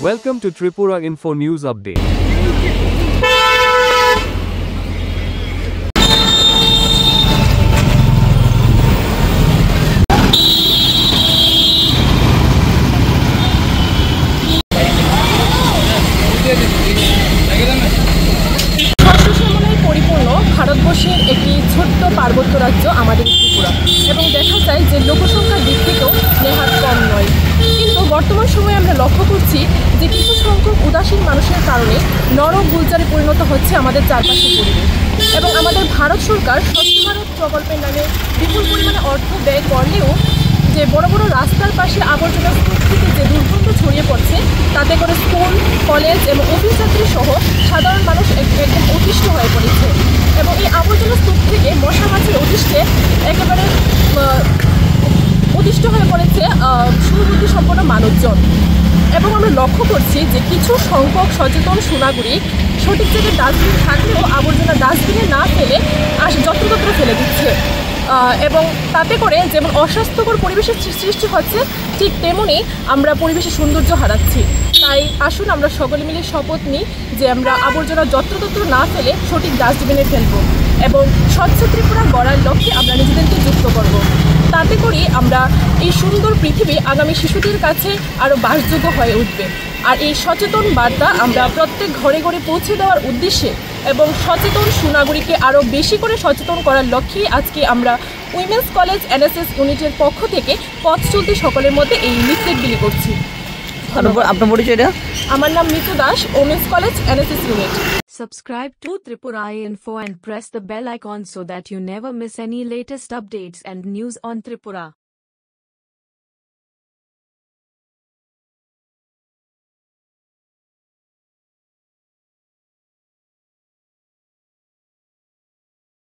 Welcome to Tripura Info News Update. পরিপূর্ণ ভারতবর্ষের একটি ছোট্ট পার্বত্য রাজ্য আমাদের ত্রিপুরা এবং দেখা যায় যে লোকসংখ্যার দিক থেকেও নেহাত কম নয়। কিন্তু বর্তমান সময়ে আমরা লক্ষ্য করছি যে কিছু সংখ্যক উদাসীন মানুষের কারণে নরক গুলজারে পরিণত হচ্ছে আমাদের চারপাশের পরিবেশ এবং আমাদের ভারত সরকার স্বচ্ছ ভারত প্রকল্পের নামে বিপুল পরিমাণে অর্থ ব্যয় করলেও যে বড় বড় রাস্তার পাশে আবর্জনা স্তূপ থেকে যে দুর্গন্ধ ছড়িয়ে পড়ছে তাতে করে স্কুল, কলেজ এবং অফিস যাত্রী সহ সাধারণ মানুষ একদম অতিষ্ঠ হয়ে পড়েছে এবং এই আবর্জনা স্তূপ থেকে মশা মাছির অতিষ্ঠে একেবারে অতিষ্ঠ হয়ে পড়েছে সুবুদ্ধি সম্পন্ন মানুষজন। এবং আমরা লক্ষ্য করছি যে কিছু সংখ্যক সচেতন সুনাগরিক সঠিক জায়গায় ডাস্টবিন থাকলেও আবর্জনা ডাস্টবিনে না ফেলে যত্রতত্র ফেলে দিচ্ছে এবং তাতে করে যেমন অস্বাস্থ্যকর পরিবেশের সৃষ্টি হচ্ছে ঠিক তেমনি আমরা পরিবেশের সৌন্দর্য হারাচ্ছি। তাই আসুন আমরা সকলে মিলে শপথ নিই যে আমরা আবর্জনা যত্রতত্র না ফেলে সঠিক ডাস্টবিনে ফেলব এবং স্বচ্ছ ত্রিপুরা গড়ার লক্ষ্যে আমরা নিজেদেরকে যুক্ত করব। তাতে করে আমরা এই সুন্দর পৃথিবী আগামী শিশুদের কাছে আরও বাসযোগ্য হয়ে উঠবে। আর এই সচেতন বার্তা আমরা প্রত্যেক ঘরে ঘরে পৌঁছে দেওয়ার উদ্দেশ্যে এবং সচেতন সুনাগরিককে আরও বেশি করে সচেতন করার লক্ষ্যে আজকে আমরা উইমেন্স কলেজ এনএসএস ইউনিটের পক্ষ থেকে পথ চলতি সকলের মধ্যে এই লিফলেটগুলি করছি। আপনার পরিচয়টা? আমার নাম Mitu Das, women's college NSS unit. Subscribe to Tripura Info and press the bell icon so that you never miss any latest updates and news on Tripura.